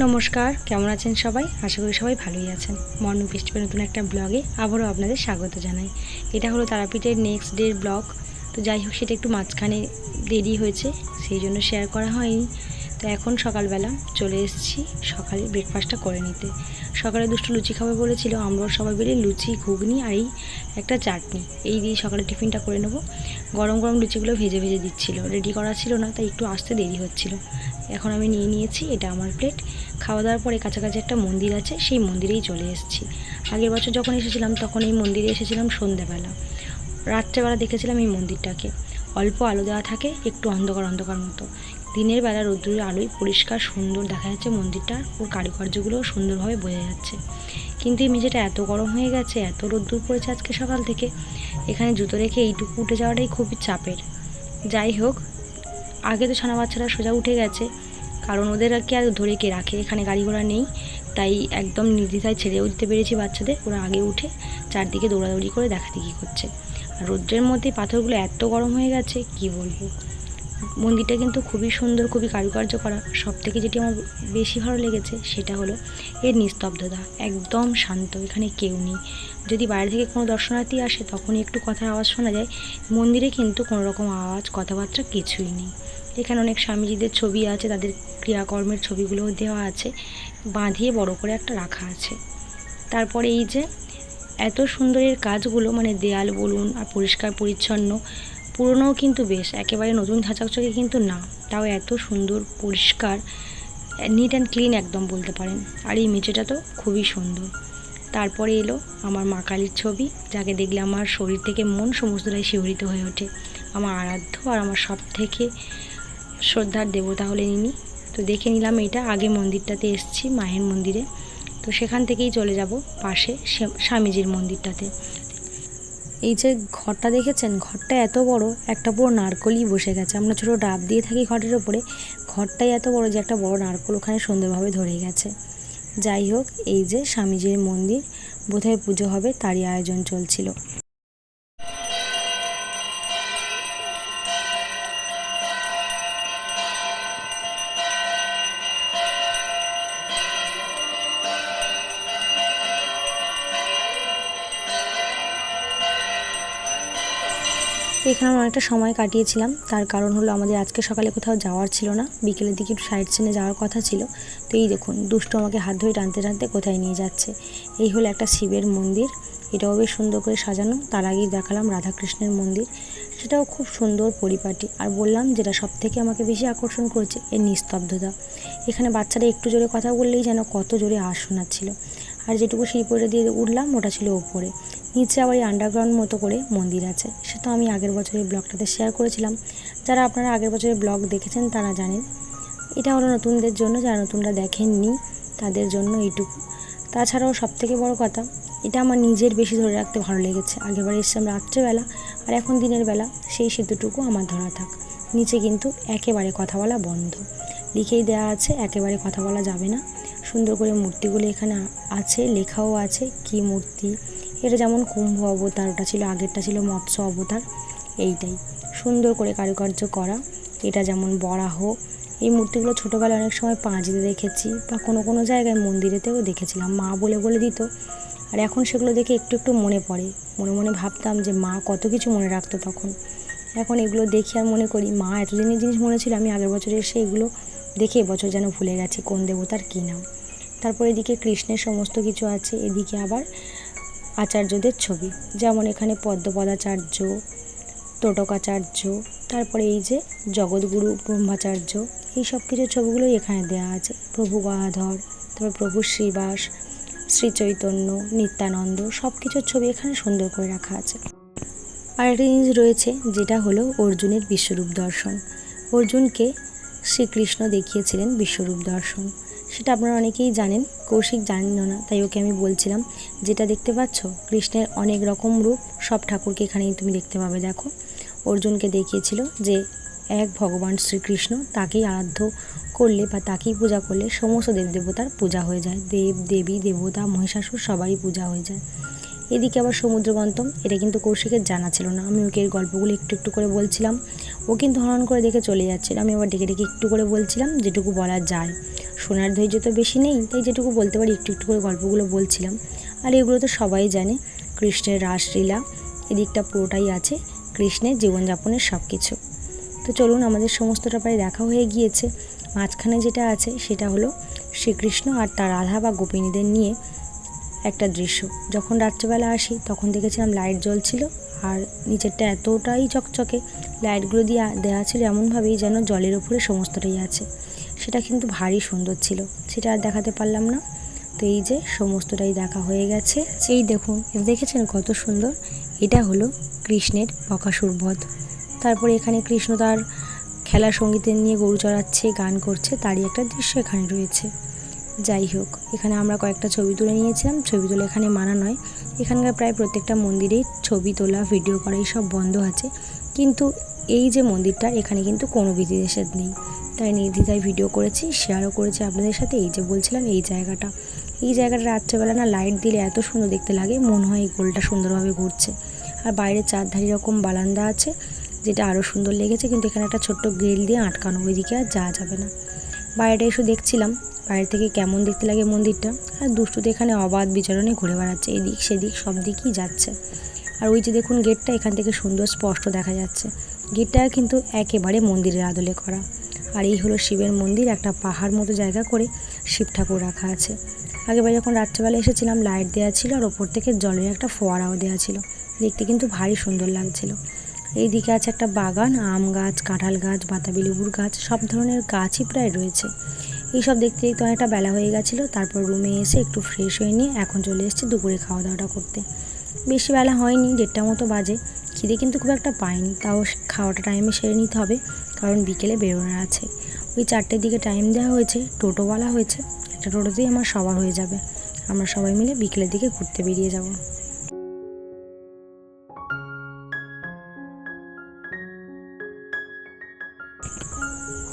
নমস্কার, কেমন আছেন সবাই? আশা করি সবাই ভালোই আছেন। মর্নিং ফেস্টিভ্যাল নতুন একটা ব্লগে আবারও আপনাদের স্বাগত জানাই। এটা হলো তারাপীঠের নেক্সট ডের ব্লগ। তো যাই হোক, সেটা একটু মাঝখানে দেরি হয়েছে, সেই জন্য শেয়ার করা হয়নি। তো এখন সকালবেলা চলে এসেছি সকালে ব্রেকফাস্টটা করে নিতে। সকালে দুটো লুচি খাবে বলেছিল, আমরাও সবাই বেরিয়ে লুচি, ঘুগনি আর এই একটা চাটনি এই দিয়ে সকালে টিফিনটা করে নেবো। গরম গরম লুচিগুলো ভেজে ভেজে দিচ্ছিল, রেডি করা ছিল না, তাই একটু আসতে দেরি হচ্ছিল। এখন আমি নিয়ে নিয়েছি, এটা আমার প্লেট। খাওয়া দাওয়ার পরে কাছাকাছি একটা মন্দির আছে, সেই মন্দিরেই চলে এসেছি। আগের বছর যখন এসেছিলাম তখন এই মন্দিরে এসেছিলাম সন্ধ্যেবেলা। রাত্রেবেলা দেখেছিলাম এই মন্দিরটাকে, অল্প আলো দেওয়া থাকে, একটু অন্ধকার অন্ধকার মতো। দিনের বেলা রোদ্দুরের আলোয় পরিষ্কার সুন্দর দেখা যাচ্ছে মন্দিরটা, ওর কারুকার্যগুলোও সুন্দরভাবে বোঝা যাচ্ছে। কিন্তু এই মেঝেটা এত গরম হয়ে গেছে, এত রোদ্দুর পড়েছে আজকে সকাল থেকে, এখানে জুতো রেখে এইটুকু উঠে যাওয়াটাই খুবই চাপের। যাই হোক, আগে তো ছানা বাচ্চারা সোজা উঠে গেছে, কারণ ওদের কি আর ধরে কে রাখে, এখানে গাড়ি ঘোড়া নেই, তাই একদম নির্দ্বিধায় ছেড়েও দিতে পেরেছি বাচ্চাদের। ওরা আগে উঠে চারদিকে দৌড়াদৌড়ি করে দেখাদেখি করছে। আর রৌদ্রের মধ্যে পাথরগুলো এত গরম হয়ে গেছে কি বলবো। মন্দিরটা কিন্তু খুবই সুন্দর, খুবই কারুকার্য করা। সব থেকে যেটি আমার বেশি ভালো লেগেছে সেটা হলো এর নিস্তব্ধতা, একদম শান্ত, এখানে কেউ নেই। যদি বাইরে থেকে কোনো দর্শনার্থী আসে তখনই একটু কথার আওয়াজ শোনা যায়, মন্দিরে কিন্তু কোনো রকম আওয়াজ কথাবার্তা কিছুই নেই। এখানে অনেক স্বামীজিদের ছবি আছে, তাদের ক্রিয়াকর্মের ছবিগুলোও দেওয়া আছে, বাঁধিয়ে বড় করে একটা রাখা আছে। তারপরে এই যে এত সুন্দরের কাজগুলো, মানে দেয়াল বলুন আর পরিষ্কার পরিচ্ছন্ন, পুরনোও কিন্তু বেশ, একেবারে নতুন ঝাঁচকচকে কিন্তু না, তাও এত সুন্দর পরিষ্কার, নিট অ্যান্ড ক্লিন একদম বলতে পারেন। আর এই মেঝেটা তো খুবই সুন্দর। তারপরে এলো আমার মা কালীর ছবি, যাকে দেখলে আমার শরীর থেকে মন সমস্তটাই শিহরিত হয়ে ওঠে। আমার আরাধ্য আর আমার সব থেকে শ্রদ্ধার দেবতা হলেন ইনি। তো দেখে নিলাম এটা, আগে মন্দিরটাতে এসেছি মায়ের মন্দিরে, তো সেখান থেকেই চলে যাব পাশে স্বামীজির মন্দিরটাতে। এই যে ঘরটা দেখেছেন, ঘরটা এত বড়, একটা পুরো নারকলই বসে গেছে। আমরা ছোটো ডাব দিয়ে থাকি ঘরের ওপরে, ঘরটাই এত বড় যে একটা বড় নারকল ওখানে সুন্দরভাবে ধরে গেছে। যাই হোক, এই যে স্বামীজির মন্দির, বোধহয় পুজো হবে তারই আয়োজন চলছিল। এখানে আমরা অনেকটা সময় কাটিয়েছিলাম, তার কারণ হলো আমাদের আজকে সকালে কোথাও যাওয়ার ছিল না, বিকেলের দিকে একটু সাইড সিনে যাওয়ার কথা ছিল। তো এই দেখুন, দুষ্টু আমাকে হাত ধরে টানতে টানতে কোথায় নিয়ে যাচ্ছে। এই হলো একটা শিবের মন্দির, এটাও বেশ সুন্দর করে সাজানো। তার আগেই দেখালাম রাধাকৃষ্ণের মন্দির, সেটাও খুব সুন্দর পরিপাটি। আর বললাম যেটা সব থেকে আমাকে বেশি আকর্ষণ করেছে এর নিস্তব্ধতা। এখানে বাচ্চারা একটু জোরে কথা বললেই যেন কত জোরে আওয়াজ শোনাচ্ছিল। আর যেটুকু সিঁড়ি দিয়ে উঠলাম ওটা ছিল ওপরে, নিচে আবার এই আন্ডারগ্রাউন্ড মতো করে মন্দির আছে। সেটা আমি আগের বছরের ব্লগটাতে শেয়ার করেছিলাম, যারা আপনারা আগের বছরের ব্লগ দেখেছেন তারা জানেন। এটা হলো নতুনদের জন্য, যারা নতুনরা দেখেননি তাদের জন্য এইটুকু। তাছাড়াও সবথেকে বড় কথা, এটা আমার নিজের বেশি ধরে রাখতে ভালো লেগেছে। আগেরবার এসেছিলাম রাত্রেবেলা, আর এখন দিনের বেলা, সেই সেতুটুকু আমার ধরা থাক। নিচে কিন্তু একেবারে কথা বলা বন্ধ, লিখেই দেওয়া আছে একেবারে কথা বলা যাবে না। সুন্দর করে মূর্তিগুলো এখানে আছে, লেখাও আছে কি মূর্তি। এটা যেমন কুম্ভ অবতার, ওটা ছিল আগেরটা ছিল মৎস্য অবতার, এইটাই সুন্দর করে কারুকার্য করা। এটা যেমন বরাহ, এই মূর্তিগুলো ছোটোবেলায় অনেক সময় পাঁজরে দেখেছি, বা কোনো কোনো জায়গায় মন্দিরেতেও দেখেছিলাম, মা বলে বলে দিত। আর এখন সেগুলো দেখে একটু একটু মনে পড়ে, মনে মনে ভাবতাম যে মা কত কিছু মনে রাখতো তখন। এখন এগুলো দেখি আর মনে করি মা এতদিনের জিনিস মনে ছিল, আমি আগের বছরে এসে এগুলো দেখে এবছর যেন ভুলে গেছি কোন দেবতার কী নাম। তারপর এদিকে কৃষ্ণের সমস্ত কিছু আছে, এদিকে আবার আচার্যদের ছবি, যেমন এখানে পদ্মপদাচার্য, তোটকাচার্য, তারপরে এই যে জগৎগুরু ব্রহ্মাচার্য, এই সব কিছু ছবিগুলোই এখানে দেওয়া আছে। প্রভু গদাধর, তারপর প্রভু শ্রীবাস, শ্রী চৈতন্য, নিত্যানন্দ, সব কিছুর ছবি এখানে সুন্দর করে রাখা আছে। আর একটা জিনিস রয়েছে, যেটা হলো অর্জুনের বিশ্বরূপ দর্শন। অর্জুনকে শ্রীকৃষ্ণ দেখিয়েছিলেন বিশ্বরূপ দর্শন, সেটা আপনারা অনেকেই জানেন, কৌশিক জানেনও না, তাই ওকে আমি বলছিলাম যেটা দেখতে পাচ্ছ কৃষ্ণের অনেক রকম রূপ, সব ঠাকুরকে এখানেই তুমি দেখতে পাবে। দেখো, অর্জুনকে দেখিয়েছিল যে এক ভগবান শ্রীকৃষ্ণ, তাকেই আরাধ্য করলে বা তাকেই পূজা করলে সমস্ত দেবদেবতার পূজা হয়ে যায়, দেব দেবী দেবতা মহিষাসুর সবারই পূজা হয়ে যায়। এদিকে আবার সমুদ্রগন্তম, এটা কিন্তু কৌশিকের জানা ছিল না, আমি ওকে এর গল্পগুলো একটু একটু করে বলছিলাম, ও কিন্তু হরণ করে দেখে চলে যাচ্ছিল, আমি আবার ডেকে ডেকে একটু করে বলছিলাম যেটুকু বলা যায়। শোনার ধৈর্য তো বেশি নেই, তাই যেটুকু বলতে পারি একটু একটু করে গল্পগুলো বলছিলাম। আর এগুলো তো সবাই জানে, কৃষ্ণের রাসলীলা এদিকটা পুরোটাই আছে কৃষ্ণের জীবনযাপনের সব কিছু। তো চলুন, আমাদের সমস্তটা প্রায় দেখা হয়ে গিয়েছে। মাঝখানে যেটা আছে সেটা হলো শ্রীকৃষ্ণ আর তার রাধা বা গোপিনীদের নিয়ে একটা দৃশ্য। যখন রাত্রেবেলা আসি তখন দেখেছিলাম লাইট জ্বলছিল, আর নিচেরটা এতটাই চকচকে, লাইটগুলো দিয়ে দেওয়া ছিল এমনভাবেই যেন জলের ওপরে সমস্তটাই আছে। সেটা কিন্তু ভারী সুন্দর ছিল, সেটা আর দেখাতে পারলাম না। তো এই যে সমস্তটাই দেখা হয়ে গেছে। সেই দেখুন, দেখেছেন কত সুন্দর। এটা হলো কৃষ্ণের বকাসুর বধ। তারপরে এখানে কৃষ্ণ তার খেলা সঙ্গীতের নিয়ে গরু চড়াচ্ছে, গান করছে, তারই একটা দৃশ্য এখানে রয়েছে। যাই হোক, এখানে আমরা কয়েকটা ছবি তুলে নিয়েছিলাম। ছবি তুলে এখানে মানা নয়, এখানকার প্রায় প্রত্যেকটা মন্দিরেই ছবি তোলা, ভিডিও করা সব বন্ধ আছে। কিন্তু এই যে মন্দিরটা, এখানে কিন্তু কোনো বিধিনিষেধ নেই, তাই নির্দ্বিধায় ভিডিও করেছি, শেয়ারও করেছি আপনাদের সাথে। এই যে বলছিলাম, এই জায়গাটা রাত্রেবেলা না লাইট দিলে এত সুন্দর দেখতে লাগে, মনে হয় এই গোলটা সুন্দরভাবে ঘুরছে। আর বাইরে চারধারি রকম বারান্দা আছে, যেটা আরও সুন্দর লেগেছে। কিন্তু এখানে একটা ছোট্ট গ্রিল দিয়ে আটকানো, ওইদিকে আর যাওয়া যাবে না। বাইরেটা এসে দেখছিলাম বাইরে থেকে কেমন দেখতে লাগে মন্দিরটা। আর দুষ্টুতে এখানে অবাধ বিচরণে ঘুরে বেড়াচ্ছে, এদিক সেদিক সব দিকেই যাচ্ছে। আর ওই যে দেখুন গেটটা, এখান থেকে সুন্দর স্পষ্ট দেখা যাচ্ছে। গেটটা কিন্তু একেবারে মন্দিরের আদলে করা। আর এই হলো শিবের মন্দির, একটা পাহাড় মতো জায়গা করে শিব ঠাকুর রাখা আছে। আগেবার যখন রাত্রেবেলা এসেছিলাম লাইট দেওয়া ছিল, আর ওপর থেকে জলের একটা ফোয়ারাও দেওয়া ছিল, দেখতে কিন্তু ভারী সুন্দর লাগছিল। এইদিকে আছে একটা বাগান, আম গাছ, কাঁঠাল গাছ, বাতাবি লেবুর গাছ, সব ধরনের গাছই প্রায় রয়েছে। এইসব দেখতে দেখতে অনেকটা বেলা হয়ে গেছিলো। তারপর রুমে এসে একটু ফ্রেশ হয়ে নিয়ে এখন চলে এসেছি দুপুরে খাওয়া দাওয়াটা করতে। বেশি বেলা হয়নি, 1:30 মতো বাজে। খিদে কিন্তু খুব একটা পাইনি, তাও খাওয়াটা টাইমে সেরে নিতে হবে, কারণ বিকেলে বেরোনোর আছে। ওই 4টের দিকে টাইম দেওয়া হয়েছে, টোটো বলা হয়েছে, একটা টোটোতেই আমার সবার হয়ে যাবে। আমরা সবাই মিলে বিকেলের দিকে ঘুরতে বেরিয়ে যাব।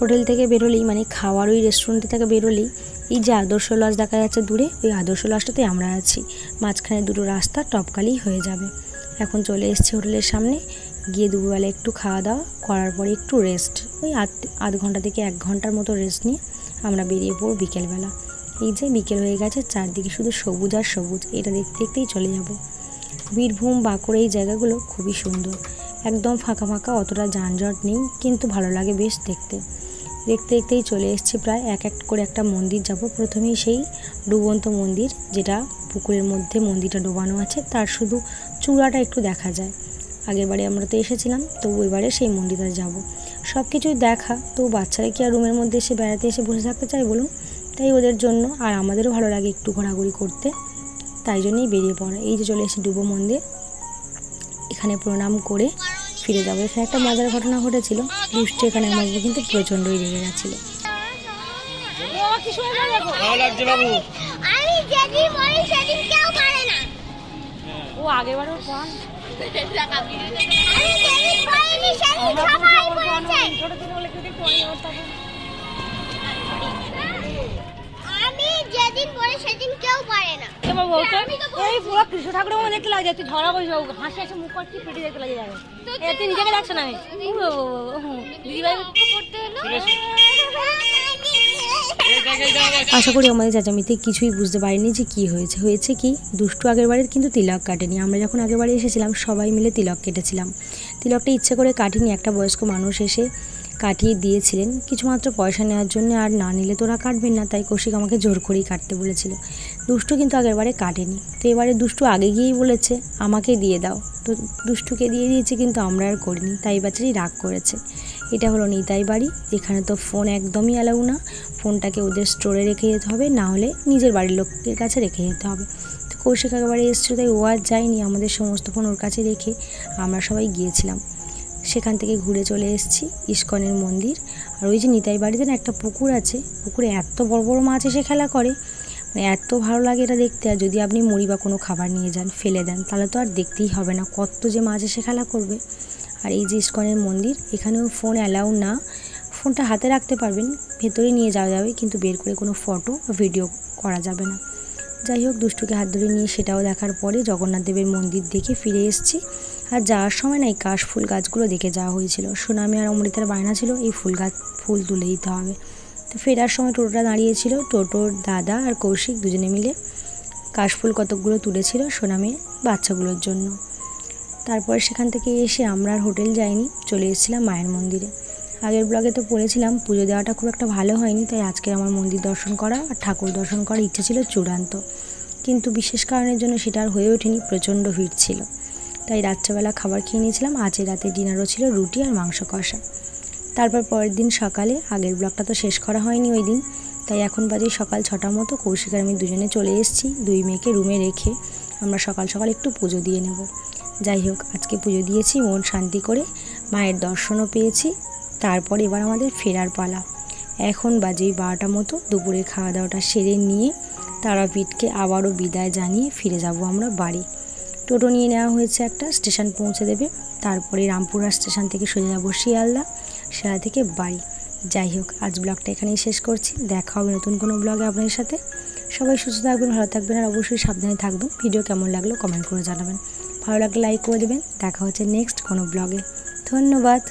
হোটেল থেকে বেরোলেই, মানে খাওয়ার ওই রেস্টুরেন্ট থেকে বেরোলেই এই যে আদর্শ লজ দেখা যাচ্ছে দূরে, ওই আদর্শ লজটাতে আমরা আছি। মাঝখানে দুটো রাস্তা টপকালেই হয়ে যাবে। এখন চলে এসেছি হোটেলের সামনে, গিয়ে দুপুরবেলা একটু খাওয়া দাওয়া করার পরে একটু রেস্ট, ওই আধ ঘন্টা থেকে 1 ঘন্টার মতো রেস্ট নিয়ে আমরা বেরিয়ে পড়ব বিকেলবেলা। এই যে বিকেল হয়ে গেছে, চারদিকে শুধু সবুজ আর সবুজ, এটা দেখতে দেখতেই চলে যাব। বীরভূম, বাঁকুড়া এই জায়গাগুলো খুবই সুন্দর, একদম ফাঁকা ফাঁকা, অতটা যানজট নেই, কিন্তু ভালো লাগে বেশ দেখতে। দেখতে দেখতেই চলে এসেছি প্রায়। এক এক করে একটা মন্দির যাব। প্রথমেই সেই ডুবন্ত মন্দির, যেটা পুকুরের মধ্যে মন্দিরটা ডোবানো আছে, তার শুধু চূড়াটা একটু দেখা যায়। আগেরবারে আমরা তো এসেছিলাম, তো এবারে সেই মন্দিরটা যাব। সব কিছুই দেখা, তো বাচ্চারা কি আর রুমের মধ্যে এসে বেড়াতে এসে বসে থাকতে চাই বলুন? তাই ওদের জন্য, আর আমাদেরও ভালো লাগে একটু ঘোরাঘুরি করতে, তাই জন্যই বেরিয়ে পড়া। এই যে চলে এসেছি ডুবো মন্দির, এখানে প্রণাম করে ফিরে যাবো। এখানে একটা মজার ঘটনা ঘটেছিল, দুষ্টু এখানে আমার উপর কিন্তু প্রচণ্ডই রেগে গেছিল। ও আগেবারও কৃষ্ণ ঠাকুরের মধ্যে দেখতে লাগে, তুই ধরা করিস, হাসি হাসি মুখ করছি, পেটে দেখতে লাগে যাবে। তুই নিজেকে দেখছো না? আশা করি আমাদের চেঁচামেচিতে কিছুই বুঝতে পারিনি যে কি হয়েছে কি। দুষ্টু আগের বারে কিন্তু তিলক কাটেনি। আমরা যখন আগের বারে এসেছিলাম সবাই মিলে তিলক কেটেছিলাম। তিলকটা ইচ্ছে করে কাটিনি, একটা বয়স্ক মানুষ এসে কাটিয়ে দিয়েছিলেন কিছুমাত্র পয়সা নেওয়ার জন্য, আর না নিলে তোরা কাটবেন না, তাই কৌশিক আমাকে জোর করেই কাটতে বলেছিল। দুষ্টু কিন্তু আগের বারে কাটেনি, তো এবারে দুষ্টু আগে গিয়েই বলেছে আমাকে দিয়ে দাও, তো দুষ্টুকে দিয়ে দিয়েছে, কিন্তু আমরা আর করিনি, তাই বাচ্চারই রাগ করেছে। এটা হলো নিতাই বাড়ি, এখানে তো ফোন একদমই অ্যালাউ না, ফোনটাকে ওদের স্টোরে রেখে যেতে হবে, না হলে নিজের বাড়ির লোকের কাছে রেখে যেতে হবে। তো কৌশিক একেবারে এসেছিলো, তাই ও আর যায়নি, আমাদের সমস্ত ফোন ওর কাছে রেখে আমরা সবাই গিয়েছিলাম। সেখান থেকে ঘুরে চলে এসেছি ইস্কনের মন্দির। আর ওই যে নিতাই বাড়িতে না একটা পুকুর আছে, পুকুরে এত বড় বড় মাছ এসে খেলা করে, মানে এত ভালো লাগে এটা দেখতে। আর যদি আপনি মুড়ি বা কোনো খাবার নিয়ে যান, ফেলে দেন, তাহলে তো আর দেখতেই হবে না কত যে মাছ এসে খেলা করবে। আর এই যে ইস্কনের মন্দির, এখানেও ফোন অ্যালাউ না, ফোনটা হাতে রাখতে পারবেন, ভেতরে নিয়ে যাওয়া যাবে, কিন্তু বের করে কোনো ফটো বা ভিডিও করা যাবে না। যাই হোক, দুষ্টুকে হাত ধরে নিয়ে সেটাও দেখার পরে জগন্নাথ দেবের মন্দির দেখে ফিরে এসেছি। আর যাওয়ার সময় না এই কাশফুল গাছগুলো দেখে যাওয়া হয়েছিল। সোনামি আর অমৃতার বায়না ছিল এই ফুল তুলে দিতে হবে, তো ফেরার সময় টোটোটা দাঁড়িয়েছিল, টোটোর দাদা আর কৌশিক দুজনে মিলে কাশফুল কতকগুলো তুলেছিল সোনামের বাচ্চাগুলোর জন্য। তারপরে সেখান থেকে এসে আমরা আর হোটেল যাইনি, চলে এসেছিলাম মায়ের মন্দিরে। আগের ব্লগে তো বলেছিলাম পুজো দেওয়াটা খুব একটা ভালো হয়নি, তাই আজকে আমার মন্দির দর্শন করা আর ঠাকুর দর্শন করার ইচ্ছে ছিল চূড়ান্ত, কিন্তু বিশেষ কারণের জন্য সেটা আর হয়ে ওঠেনি, প্রচণ্ড ভিড় ছিল। তাই রাত্রেবেলা খাবার খেয়ে নিয়েছিলাম, আজকে রাতে ডিনারও ছিল রুটি আর মাংস কষা। তারপর পরের দিন সকালে, আগের ব্লগটা তো শেষ করা হয়নি ওই দিন, তাই এখন বাজে সকাল 6টার মতো, কৌশিক আর আমি দুজনে চলে এসেছি দুই মেয়েকে রুমে রেখে আমরা সকাল সকাল একটু পুজো দিয়ে নেব। যাই হোক, আজকে পুজো দিয়েছি মন শান্তি করে, মায়ের দর্শনও পেয়েছি। তারপর এবার আমাদের ফেরার পালা। এখন বাজে 12টা মতো, দুপুরে খাওয়া দাওয়াটা সেরে নিয়ে তারাপীঠকে আবারও বিদায় জানিয়ে ফিরে যাব আমরা বাড়ি। টোটো নিয়ে নেওয়া হয়েছে একটা, স্টেশন পৌঁছে দেবে, তারপরে রামপুরহাট স্টেশন থেকে সোজা যাব শিয়ালদা, শিয়ালদা থেকে বাড়ি। যাই হোক, আজ ব্লগটা এখানেই শেষ করছি, দেখা হবে নতুন কোনো ব্লগে আপনাদের সাথে। সবাই সুস্থ থাকবেন, ভালো থাকবেন আর অবশ্যই সাবধানে থাকবেন। ভিডিও কেমন লাগলো কমেন্ট করে জানাবেন, ভালো লাগলে লাইক করে দেবেন। দেখা হচ্ছে নেক্সট কোনো ব্লগে। ধন্যবাদ।